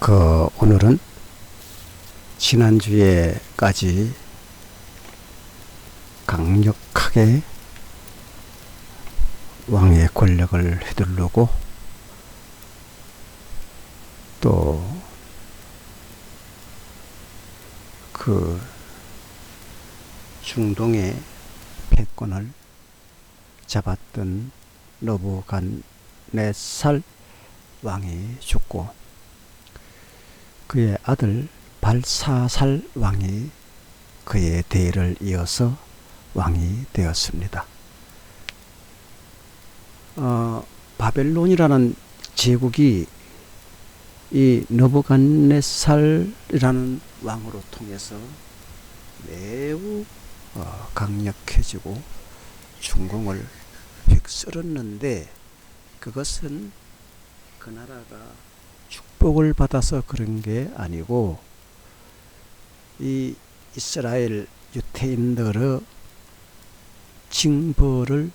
오늘은 지난주에까지 강력하게 왕의 권력을 휘두르고 또 그 중동의 패권을 잡았던 느부갓네살 왕이 죽고 그의 아들 발사살 왕이 그의 대를 이어서 왕이 되었습니다. 바벨론이라는 제국이 이 느부갓네살이라는 왕으로 통해서 매우 강력해지고 중공을 휩쓸었는데, 그것은 그 나라가 축복을 받아서 그런 게 아니고 이 이스라엘 유대인들의 징벌을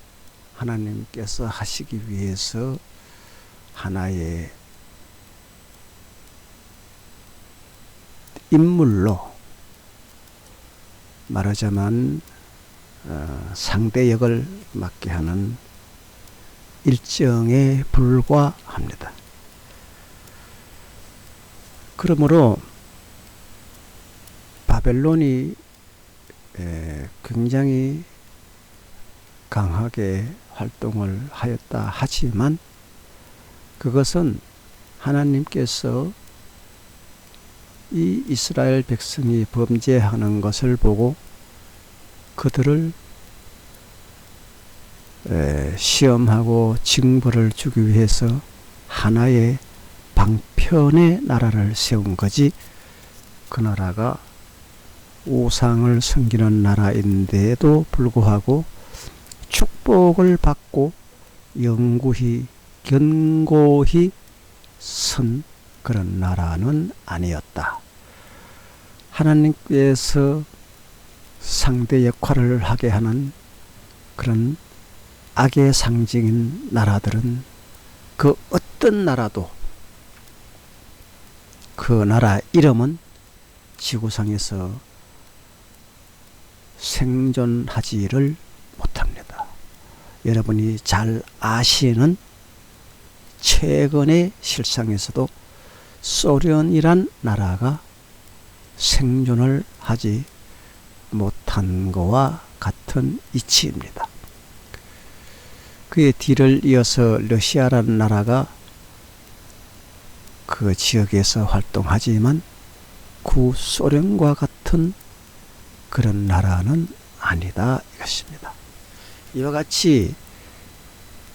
하나님께서 하시기 위해서 하나의 인물로, 말하자면 상대 역을 맡게 하는 일정에 불과합니다. 그러므로 바벨론이 굉장히 강하게 활동을 하였다 하지만 그것은 하나님께서 이 이스라엘 백성이 범죄하는 것을 보고 그들을 시험하고 징벌을 주기 위해서 하나의 방편의 나라를 세운 거지, 그 나라가 우상을 섬기는 나라인데도 불구하고 축복을 받고 영구히 견고히 선 그런 나라는 아니었다. 하나님께서 상대 역할을 하게 하는 그런 악의 상징인 나라들은 그 어떤 나라도 그 나라 이름은 지구상에서 생존하지를 못합니다. 여러분이 잘 아시는 최근의 실상에서도 소련이란 나라가 생존을 하지 못한 것과 같은 이치입니다. 그의 뒤를 이어서 러시아라는 나라가 그 지역에서 활동하지만 구소련과 같은 그런 나라는 아니다 이것입니다. 이와 같이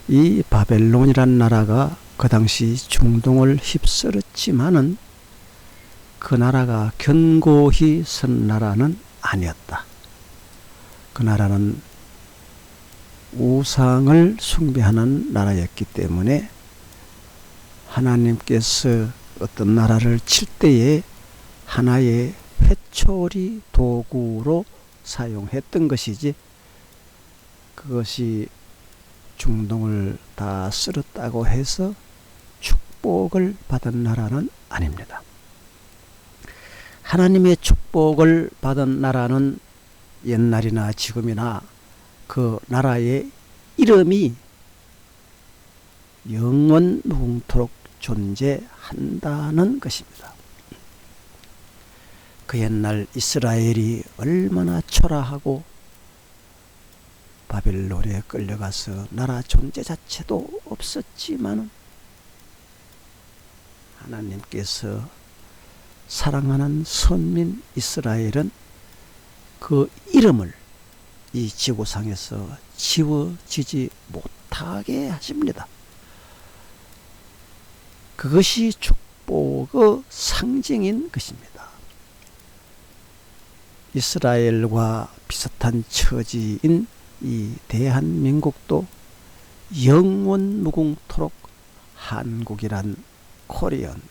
이 바벨론이라는 나라가 그 당시 중동을 휩쓸었지만은 그 나라가 견고히 선 나라는 아니었다. 그 나라는 우상을 숭배하는 나라였기 때문에 하나님께서 어떤 나라를 칠 때에 하나의 회초리 도구로 사용했던 것이지, 그것이 중동을 다 쓸었다고 해서 축복을 받은 나라는 아닙니다. 하나님의 축복을 받은 나라는 옛날이나 지금이나 그 나라의 이름이 영원 무궁토록 존재한다는 것입니다. 그 옛날 이스라엘이 얼마나 초라하고 바벨론에 끌려가서 나라 존재 자체도 없었지만 하나님께서 사랑하는 선민 이스라엘은 그 이름을 이 지구상에서 지워지지 못하게 하십니다. 그것이 축복의 상징인 것입니다. 이스라엘과 비슷한 처지인 이 대한민국도 영원 무궁토록 한국이란 코리언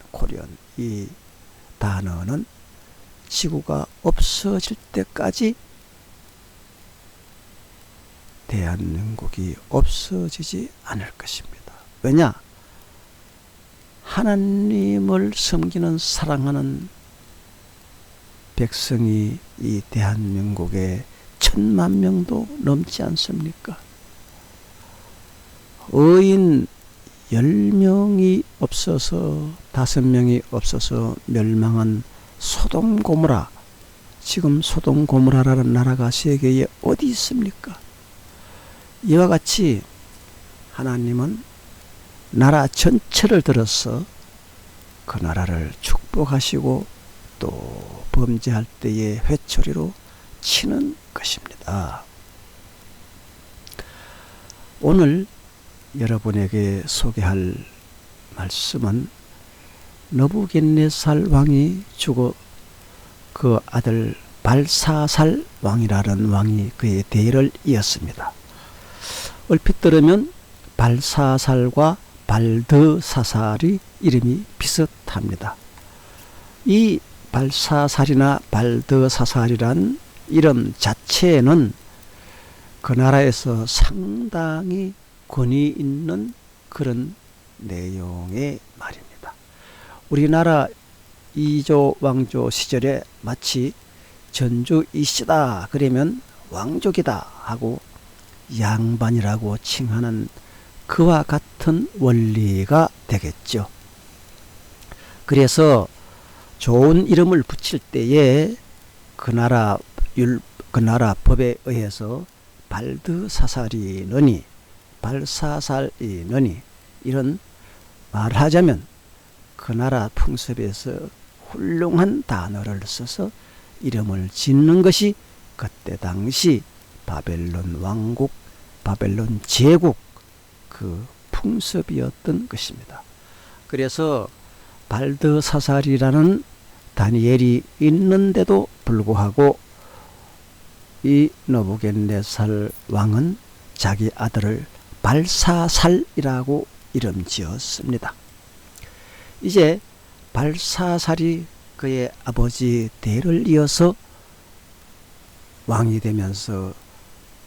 이 단어는 지구가 없어질 때까지 대한민국이 없어지지 않을 것입니다. 왜냐? 하나님을 섬기는 사랑하는 백성이 이 대한민국에 10,000,000명도 넘지 않습니까? 의인 10명이 없어서 5명이 없어서 멸망한 소돔 고모라, 지금 소돔 고모라라는 나라가 세계에 어디 있습니까? 이와 같이 하나님은 나라 전체를 들어서 그 나라를 축복하시고 또 범죄할 때에 회초리로 치는 것입니다. 오늘 여러분에게 소개할 말씀은 느부갓네살 왕이 죽어 그 아들 발사살 왕이라는 왕이 그의 대를 이었습니다. 얼핏 들으면 발사살과 발드사살이 이름이 비슷합니다. 이 발사살이나 발드사살이란 이름 자체는 그 나라에서 상당히 권위 있는 그런 내용의 말입니다. 우리나라 이조 왕조 시절에 마치 전주 이씨다 그러면 왕족이다 하고 양반이라고 칭하는 그와 같은 원리가 되겠죠. 그래서 좋은 이름을 붙일 때에 그 나라 법에 의해서 발드사살이느니 발사살이느니 이런 말하자면 그 나라 풍습에서 훌륭한 단어를 써서 이름을 짓는 것이 그때 당시 바벨론 왕국, 바벨론 제국 그 풍습이었던 것입니다. 그래서 발드사살이라는 다니엘이 있는데도 불구하고 이 느부갓네살 왕은 자기 아들을 발사살이라고 이름 지었습니다. 이제 발사살이 그의 아버지 대를 이어서 왕이 되면서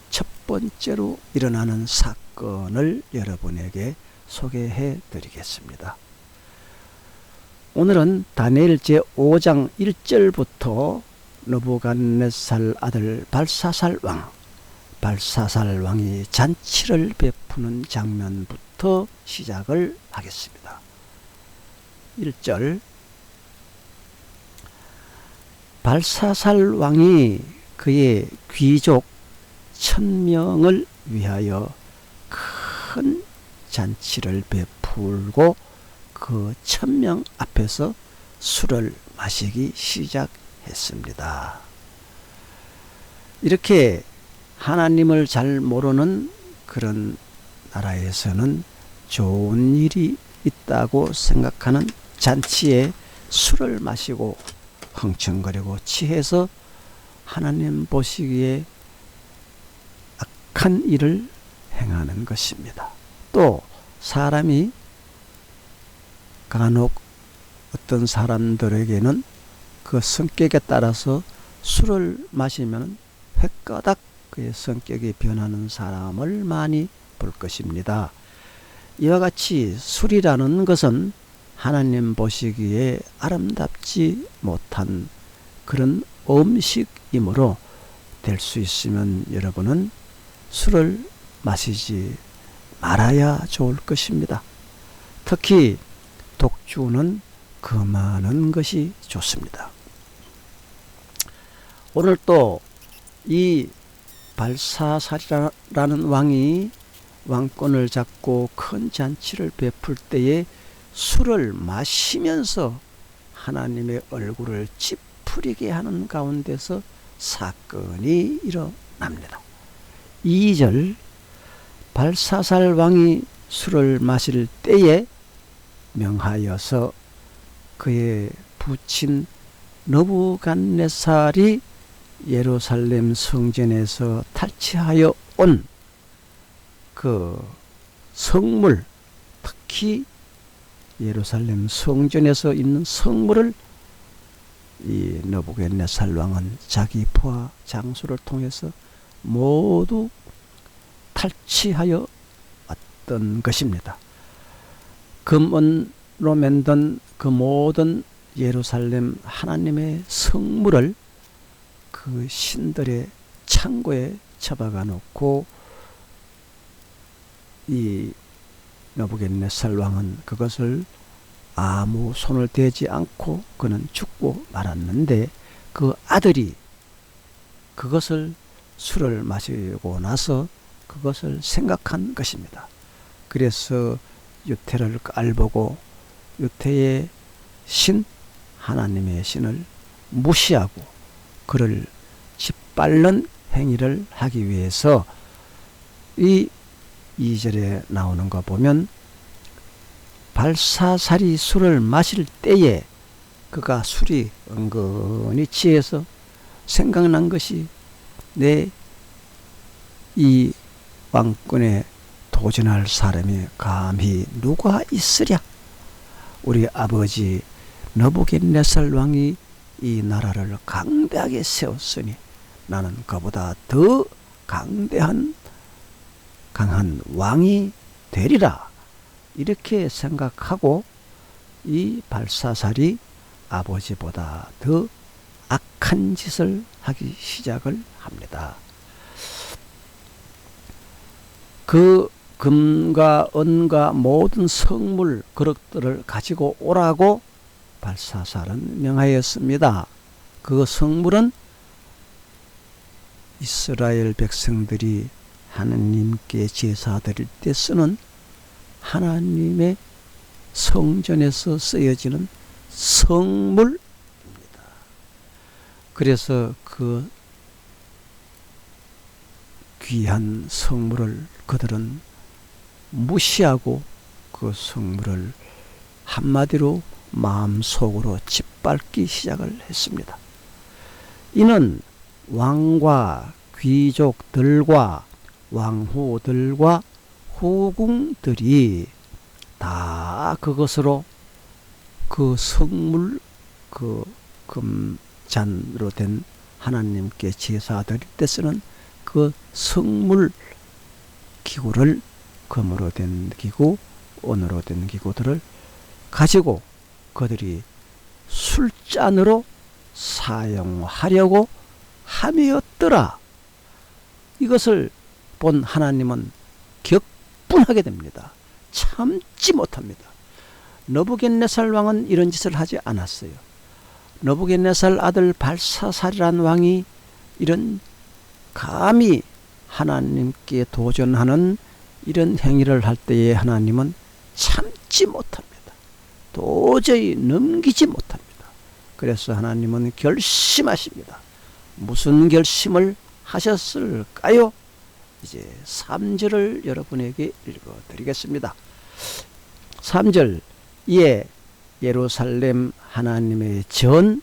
첫 번째로 일어나는 사건을 여러분에게 소개해 드리겠습니다. 오늘은 다니엘 제5장 1절부터 느부갓네살 아들 발사살 왕이 잔치를 베푸는 장면부터 시작을 하겠습니다. 1절 발사살 왕이 그의 귀족 1,000명을 위하여 큰 잔치를 베풀고 그 1,000명 앞에서 술을 마시기 시작했습니다. 이렇게 하나님을 잘 모르는 그런 나라에서는 좋은 일이 있다고 생각하는 잔치에 술을 마시고 흥청거리고 취해서 하나님 보시기에 악한 일을 행하는 것입니다. 또 사람이 간혹 어떤 사람들에게는 그 성격에 따라서 술을 마시면 횟가닥 그의 성격이 변하는 사람을 많이 볼 것입니다. 이와 같이 술이라는 것은 하나님 보시기에 아름답지 못한 그런 음식이므로 될 수 있으면 여러분은 술을 마시지 말아야 좋을 것입니다. 특히 독주는 금하는 것이 좋습니다. 오늘 또 이 발사살이라는 왕이 왕권을 잡고 큰 잔치를 베풀 때에 술을 마시면서 하나님의 얼굴을 찌푸리게 하는 가운데서 사건이 일어납니다. 2절 발사살 왕이 술을 마실 때에 명하여서 그의 부친 느부갓네살이 예루살렘 성전에서 탈취하여 온 그 성물, 특히 예루살렘 성전에서 있는 성물을 이 느부갓네살 왕은 자기 부하 장수를 통해서 모두 탈취하여 왔던 것입니다. 금은 만든 그 모든 예루살렘 하나님의 성물을 그 신들의 창고에 처박아 놓고 이 느부갓네살 왕은 그것을 아무 손을 대지 않고 그는 죽고 말았는데, 그 아들이 그것을 술을 마시고 나서 그것을 생각한 것입니다. 그래서 유태를 깔보고 유태의 신, 하나님의 신을 무시하고 그를 짓밟는 행위를 하기 위해서 이 2절에 나오는 거 보면, 발사살이 술을 마실 때에 그가 술이 은근히 취해서 생각난 것이, 내 이 왕권에 도전할 사람이 감히 누가 있으랴. 우리 아버지 느부갓네살 왕이 이 나라를 강대하게 세웠으니 나는 그보다 더 강한 왕이 되리라. 이렇게 생각하고 이 발사살이 아버지보다 더 악한 짓을 하기 시작을 합니다. 그 금과 은과 모든 성물 그릇들을 가지고 오라고 발사살은 명하였습니다. 그 성물은 이스라엘 백성들이 하나님께 제사 드릴 때 쓰는 하나님의 성전에서 쓰여지는 성물입니다. 그래서 그 귀한 성물을 그들은 무시하고 그 성물을 한마디로 마음속으로 짓밟기 시작을 했습니다. 이는 왕과 귀족들과 왕후들과 후궁들이 다 그것으로 그 성물, 그 금잔으로 된 하나님께 제사 드릴 때 쓰는 그 성물 기구를, 금으로 된 기구, 은으로 된 기구들을 가지고 그들이 술잔으로 사용하려고 함이었더라. 이것을 본 하나님은 격분하게 됩니다. 참지 못합니다. 느부갓네살 왕은 이런 짓을 하지 않았어요. 느부갓네살 아들 발사살이란 왕이 이런 감히 하나님께 도전하는 이런 행위를 할 때에 하나님은 참지 못합니다. 도저히 넘기지 못합니다. 그래서 하나님은 결심하십니다. 무슨 결심을 하셨을까요? 이제 3절을 여러분에게 읽어드리겠습니다. 3절, 이에 예루살렘 하나님의 전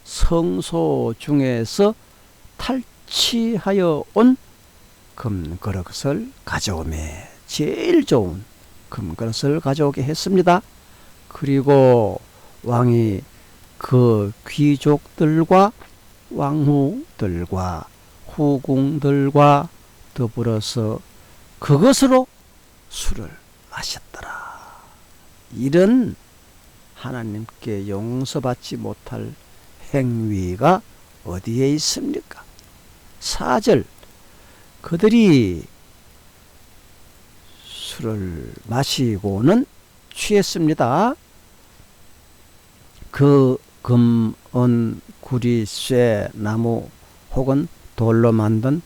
성소 중에서 탈취하여 온 금그릇을 가져오매, 제일 좋은 금그릇을 가져오게 했습니다. 그리고 왕이 그 귀족들과 왕후들과 후궁들과 더불어서 그것으로 술을 마셨더라. 이런 하나님께 용서받지 못할 행위가 어디에 있습니까? 4절, 그들이 술을 마시고는 취했습니다. 그 금, 은, 구리, 쇠, 나무 혹은 돌로 만든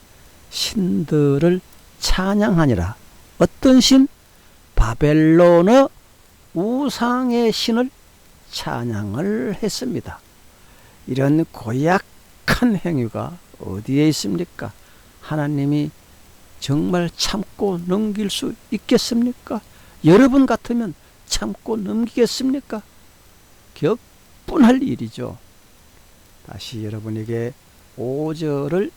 신들을 찬양하니라. 어떤 신? 바벨론의 우상의 신을 찬양을 했습니다. 이런 고약한 행위가 어디에 있습니까? 하나님이 정말 참고 넘길 수 있겠습니까? 여러분 같으면 참고 넘기겠습니까? 격분할 일이죠. 다시 여러분에게 5절을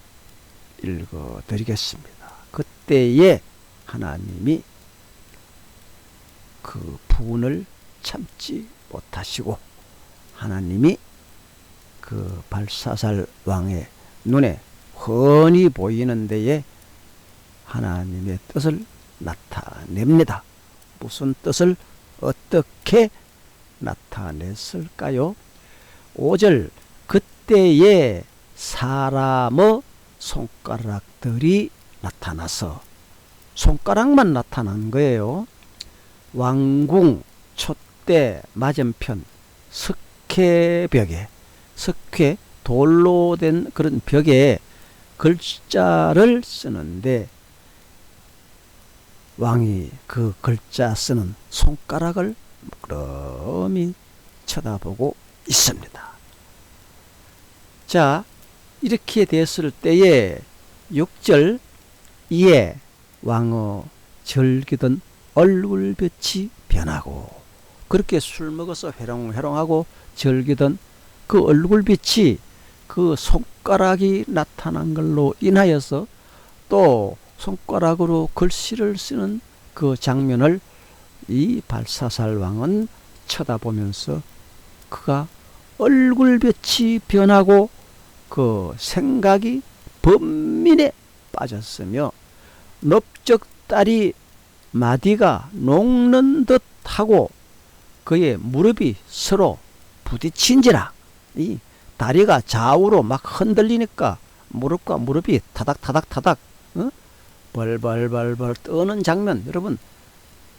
읽어드리겠습니다. 그때에 하나님이 그 분을 참지 못하시고 하나님이 그 발사살 왕의 눈에 훤히 보이는 데에 하나님의 뜻을 나타냅니다. 무슨 뜻을 어떻게 나타냈을까요? 5절 그때에 사람의 손가락들이 나타나서 손가락만 나타난 거예요. 왕궁 촛대 맞은편 석회벽에 석회 돌로 된 그런 벽에 글자를 쓰는데 왕이 그 글자 쓰는 손가락을 물끄러미 쳐다보고 있습니다. 자, 이렇게 됐을 때에 6절 이에 왕의 절기던 얼굴빛이 변하고 그렇게 술 먹어서 회롱회롱하고 절기던 그 얼굴빛이 그 손가락이 나타난 걸로 인하여서 또 손가락으로 글씨를 쓰는 그 장면을 이 발사살 왕은 쳐다보면서 그가 얼굴빛이 변하고 그 생각이 번민에 빠졌으며 넓적다리 마디가 녹는 듯 하고 그의 무릎이 서로 부딪힌지라. 이 다리가 좌우로 막 흔들리니까 무릎과 무릎이 타닥타닥타닥 벌벌벌벌 떠는 장면 여러분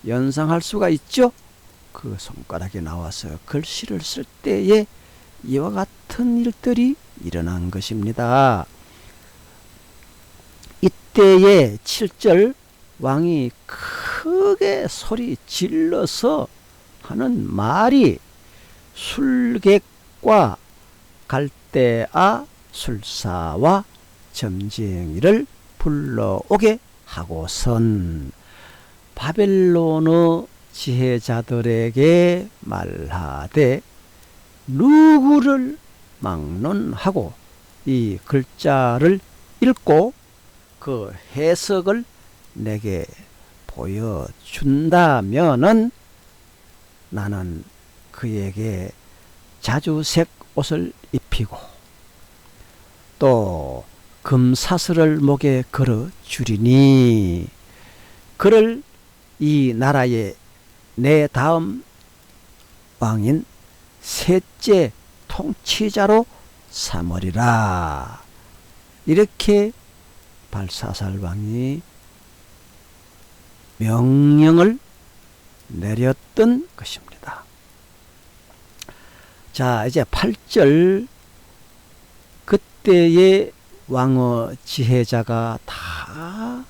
연상할 수가 있죠? 그 손가락이 나와서 글씨를 쓸 때에 이와 같은 일들이 일어난 것입니다. 이때에 7절 왕이 크게 소리 질러서 하는 말이 술객과 갈대아 술사와 점쟁이를 불러오게 하고선 바벨론의 지혜자들에게 말하되 누구를 막론하고 이 글자를 읽고 그 해석을 내게 보여준다면은 나는 그에게 자주색 옷을 입히고 또 금사슬을 목에 걸어 주리니 그를 이 나라의 내 다음 왕인 셋째 통치자로 삼으리라. 이렇게 발사살 왕이 명령을 내렸던 것입니다. 자, 이제 8절 그때의 왕의 지혜자가 다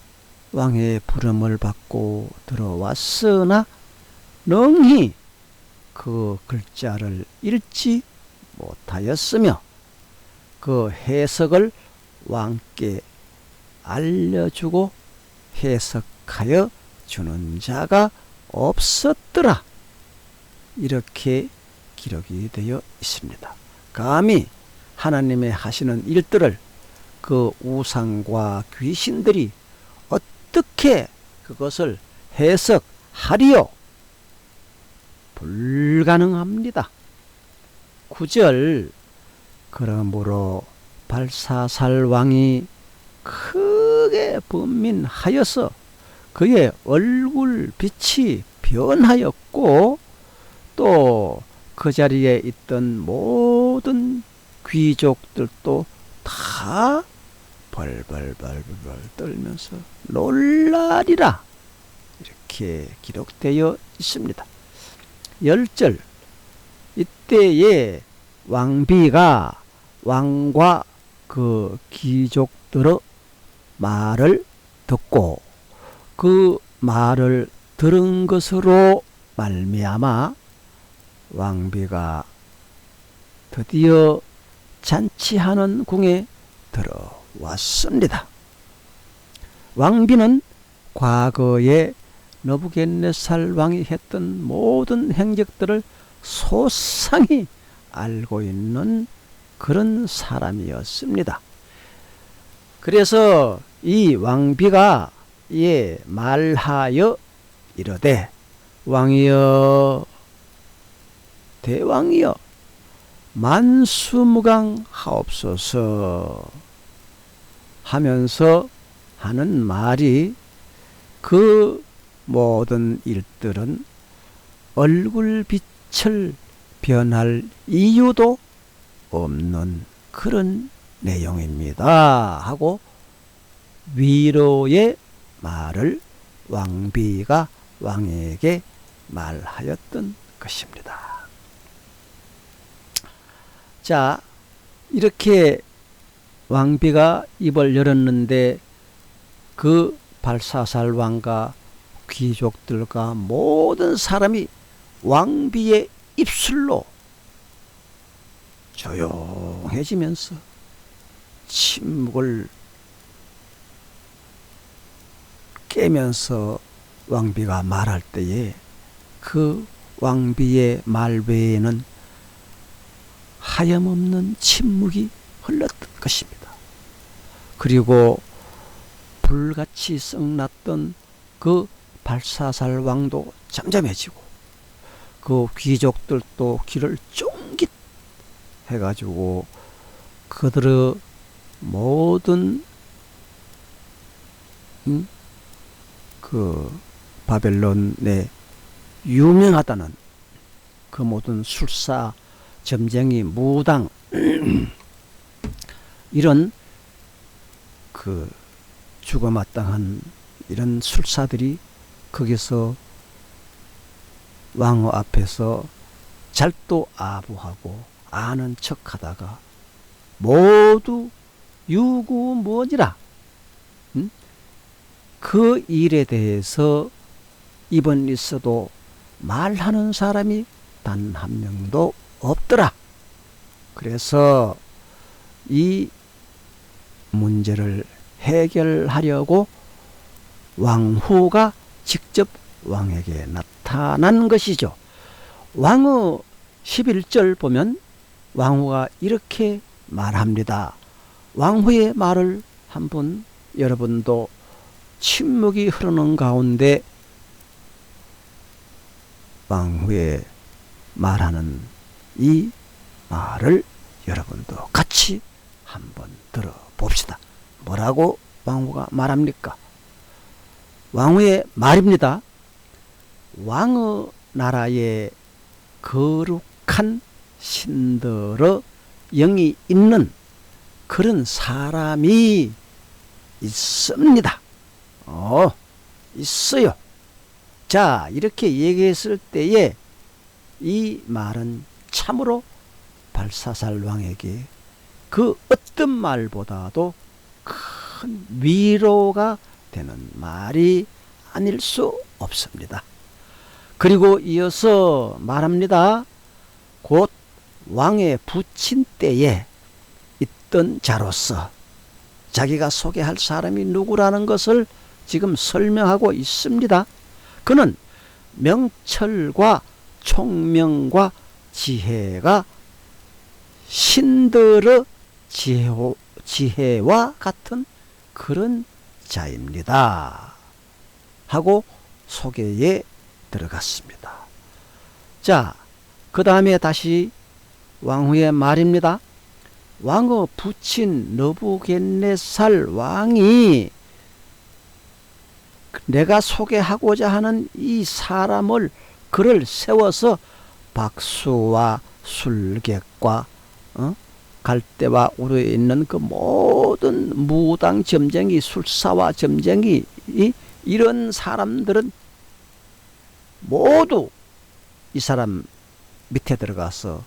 왕의 부름을 받고 들어왔으나 능히 그 글자를 읽지 못하였으며 그 해석을 왕께 알려주고 해석하여 주는 자가 없었더라. 이렇게 기록이 되어 있습니다. 감히 하나님의 하시는 일들을 그 우상과 귀신들이 어떻게 그것을 해석하리요? 불가능합니다. 9절 그러므로 발사살 왕이 크게 번민하여서 그의 얼굴 빛이 변하였고 또 그 자리에 있던 모든 귀족들도 다 벌벌벌벌 떨면서 놀라리라. 이렇게 기록되어 있습니다. 10절 이때에 왕비가 왕과 그 귀족들의 말을 듣고 그 말을 들은 것으로 말미암아 왕비가 드디어 잔치하는 궁에 들어왔습니다. 왕비는 과거에 느부갓네살 왕이 했던 모든 행적들을 소상히 알고 있는 그런 사람이었습니다. 그래서 이 왕비가 말하여 이르되 왕이여 대왕이여 만수무강하옵소서 하면서 하는 말이 그 모든 일들은 얼굴빛 명철 변할 이유도 없는 그런 내용입니다 하고 위로의 말을 왕비가 왕에게 말하였던 것입니다. 자, 이렇게 왕비가 입을 열었는데 그 발사살 왕과 귀족들과 모든 사람이 왕비의 입술로 조용해지면서 침묵을 깨면서 왕비가 말할 때에 그 왕비의 말 외에는 하염없는 침묵이 흘렀던 것입니다. 그리고 불같이 썩났던 그 발사살 왕도 잠잠해지고 그 귀족들도 귀를 쫑깃 해가지고 그들의 모든 그 바벨론에 유명하다는 그 모든 술사, 점쟁이, 무당 이런 그 죽어마땅한 이런 술사들이 거기서 왕후 앞에서 잘도아부하고 아는 척하다가 모두 유구무원이라 그 일에 대해서 이번 있어도 말하는 사람이 단 한 명도 없더라. 그래서 이 문제를 해결하려고 왕후가 직접 왕에게 나타난 것이죠. 왕후 11절 보면 왕후가 이렇게 말합니다. 왕후의 말을 한번 여러분도 침묵이 흐르는 가운데 왕후의 말하는 이 말을 여러분도 같이 한번 들어봅시다. 뭐라고 왕후가 말합니까? 왕후의 말입니다. 왕의 나라에 거룩한 신들의 영이 있는 그런 사람이 있습니다. 있어요. 자, 이렇게 얘기했을 때에 이 말은 참으로 발사살 왕에게 그 어떤 말보다도 큰 위로가 되는 말이 아닐 수 없습니다. 그리고 이어서 말합니다. 곧 왕의 부친 때에 있던 자로서 자기가 소개할 사람이 누구라는 것을 지금 설명하고 있습니다. 그는 명철과 총명과 지혜가 신들의 지혜와 같은 그런 자입니다 하고 소개에 들어갔습니다. 자, 그 다음에 다시 왕후의 말입니다. 왕의 부친 느부갓네살 왕이 내가 소개하고자 하는 이 사람을 그를 세워서 박수와 술객과 갈대와 우르에 있는 그 모든 무당 점쟁이, 술사와 점쟁이 이런 사람들은 모두 이 사람 밑에 들어가서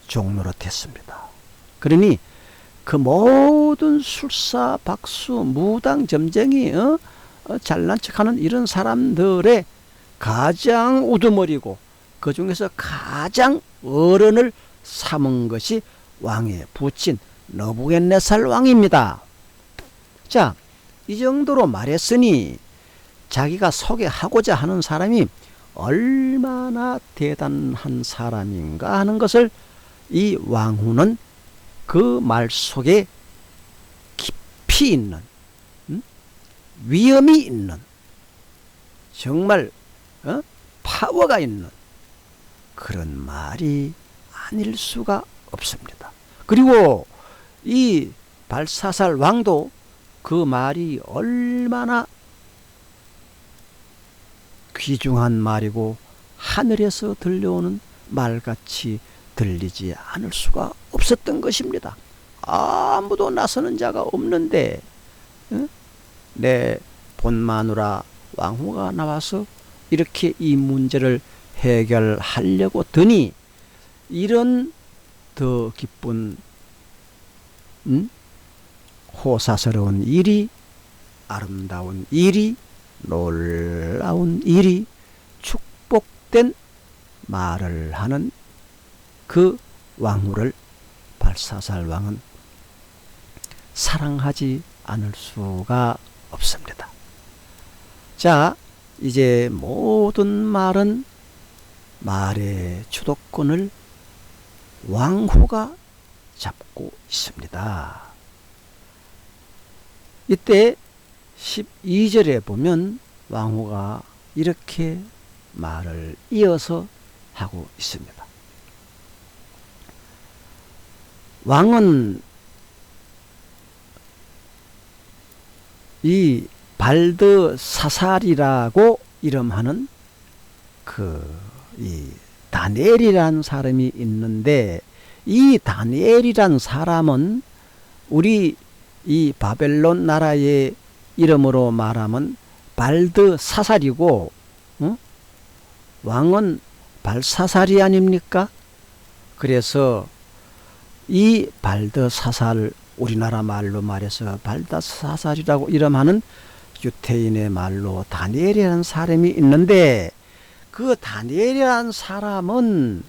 종노릇했습니다. 그러니 그 모든 술사, 박수, 무당, 점쟁이 잘난 척하는 이런 사람들의 가장 우두머리고 그 중에서 가장 어른을 삼은 것이 왕의 부친 느부갓네살 왕입니다. 자, 이 정도로 말했으니 자기가 소개하고자 하는 사람이 얼마나 대단한 사람인가 하는 것을 이 왕후는 그 말 속에 깊이 있는 위험이 있는 정말 파워가 있는 그런 말이 아닐 수가 없습니다. 그리고 이 발사살 왕도 그 말이 얼마나 귀중한 말이고 하늘에서 들려오는 말같이 들리지 않을 수가 없었던 것입니다. 아무도 나서는 자가 없는데 내 본마누라 왕후가 나와서 이렇게 이 문제를 해결하려고 드니 이런 더 기쁜 호사스러운 일이, 아름다운 일이, 놀라운 일이, 축복된 말을 하는 그 왕후를 발사살 왕은 사랑하지 않을 수가 없습니다. 자, 이제 모든 말은 말의 주도권을 왕후가 잡고 있습니다. 이때 12절에 보면 왕후가 이렇게 말을 이어서 하고 있습니다. 왕은 이 발드사살이라고 이름하는 이 다니엘이라는 사람이 있는데, 이 다니엘이라는 사람은 우리 이 바벨론 나라의 이름으로 말하면 발드사살이고, 왕은 발사살이 아닙니까? 그래서 이 발드사살, 우리나라 말로 말해서 발드사살이라고 이름하는 유태인의 말로 다니엘이라는 사람이 있는데, 그 다니엘이라는 사람은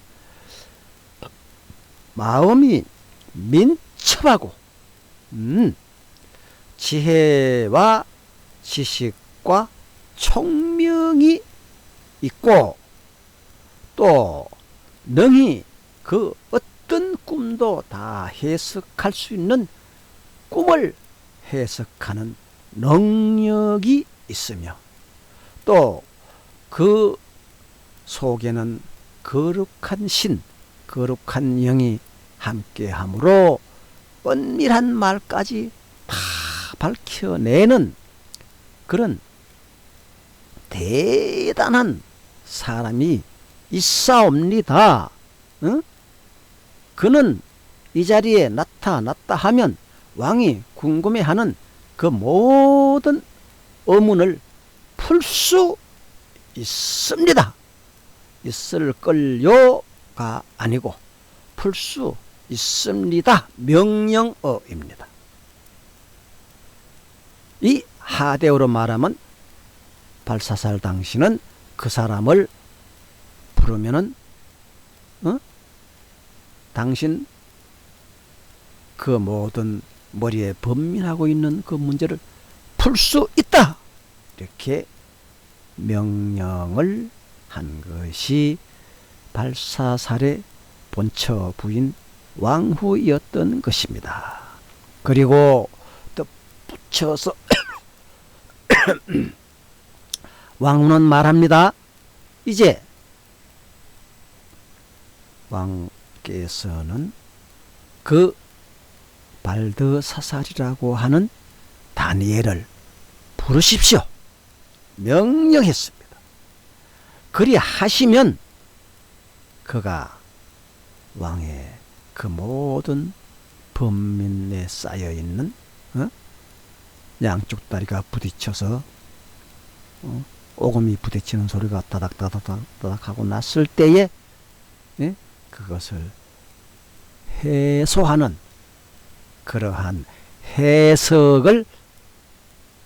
마음이 민첩하고 지혜와 지식과 총명이 있고, 또 능히 그 어떤 꿈도 다 해석할 수 있는 꿈을 해석하는 능력이 있으며, 또 그 속에는 거룩한 신, 거룩한 영이 함께하므로 은밀한 말까지 다 밝혀내는 그런 대단한 사람이 있사옵니다. 그는 이 자리에 나타났다 하면 왕이 궁금해하는 그 모든 의문을 풀 수 있습니다. 있을 걸요가 아니고 풀 수 있습니다. 명령어입니다. 이 하대어로 말하면 발사살 당신은 그 사람을 부르면은 당신 그 모든 머리에 번민하고 있는 그 문제를 풀 수 있다, 이렇게 명령을 한 것이 발사살의 본처 부인 왕후였던 것입니다. 그리고 또 붙여서 왕후는 말합니다. 이제 왕께서는 그 발드사살이라고 하는 다니엘을 부르십시오, 명령했습니다. 그리 하시면 그가 왕의 그 모든 번민에 쌓여있는 양쪽 다리가 부딪혀서 오금이 부딪히는 소리가 따닥따닥따닥 하고 났을 때에 그것을 해소하는 그러한 해석을,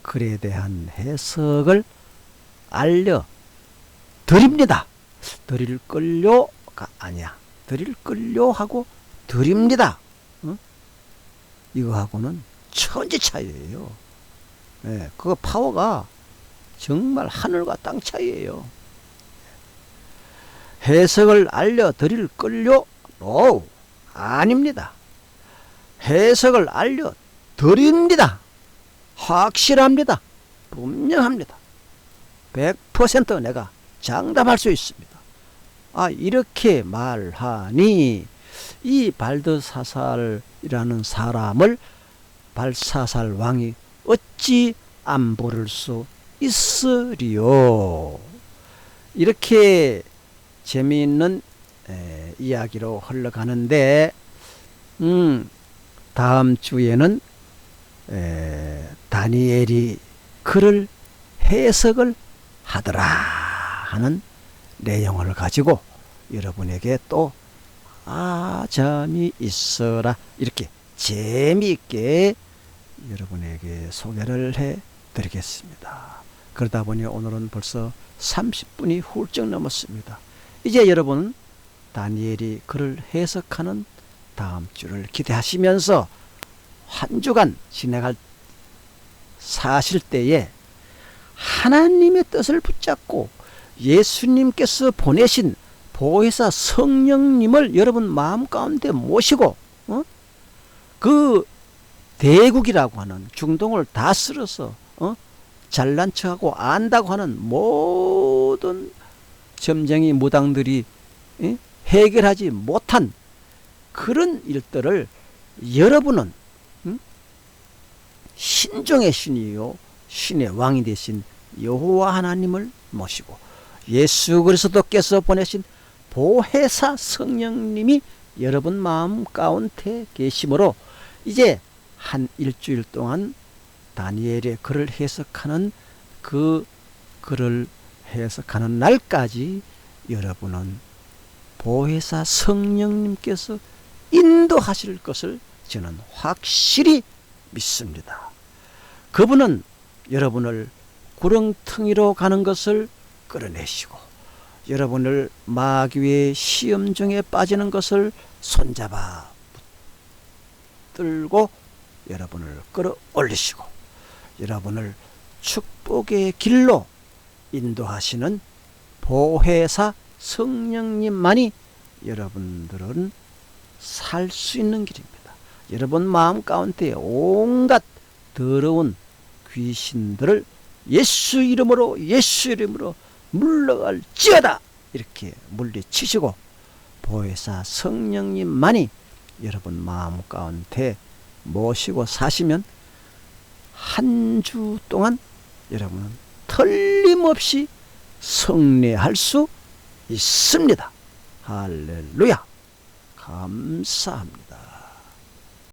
글에 대한 해석을 알려드립니다. 드릴걸요가 아니야. 드릴걸요 하고 드립니다. 이거하고는 천지 차이예요. 그 파워가 정말 하늘과 땅 차이예요. 해석을 알려드릴걸요? 노, 아닙니다. 해석을 알려드립니다. 확실합니다. 분명합니다. 100% 내가 장담할 수 있습니다. 이렇게 말하니 이 발드사살이라는 사람을 발사살 왕이 어찌 안 부를 수 있으리요? 이렇게 재미있는 이야기로 흘러가는데 다음 주에는 다니엘이 글을 해석을 하더라 하는 내용을 가지고 여러분에게 또 잠이 있어라 이렇게 재미있게 여러분에게 소개를 해 드리겠습니다. 그러다 보니 오늘은 벌써 30분이 훌쩍 넘었습니다. 이제 여러분 다니엘이 글을 해석하는 다음 주를 기대하시면서 한 주간 진행할 사실 때에 하나님의 뜻을 붙잡고 예수님께서 보내신 보혜사 성령님을 여러분 마음 가운데 모시고 그 대국이라고 하는 중동을 다스려서 잘난 척하고 안다고 하는 모든 점쟁이 무당들이 해결하지 못한 그런 일들을 여러분은 신중의 신이요 신의 왕이 되신 여호와 하나님을 모시고 예수 그리스도께서 보내신 보혜사 성령님이 여러분 마음 가운데 계심으로 이제 한 일주일 동안 다니엘의 글을 해석하는 그 글을 해석하는 날까지 여러분은 보혜사 성령님께서 인도하실 것을 저는 확실히 믿습니다. 그분은 여러분을 구렁텅이로 가는 것을 끌어내시고 여러분을 마귀의 시험 중에 빠지는 것을 손잡아 붙들고 여러분을 끌어올리시고 여러분을 축복의 길로 인도하시는 보혜사 성령님만이 여러분들은 살 수 있는 길입니다. 여러분 마음 가운데 온갖 더러운 귀신들을 예수 이름으로 물러갈지어다 이렇게 물리치시고 보혜사 성령님만이 여러분 마음 가운데 모시고 사시면 한 주 동안 여러분은 틀림없이 승리할 수 있습니다. 할렐루야. 감사합니다.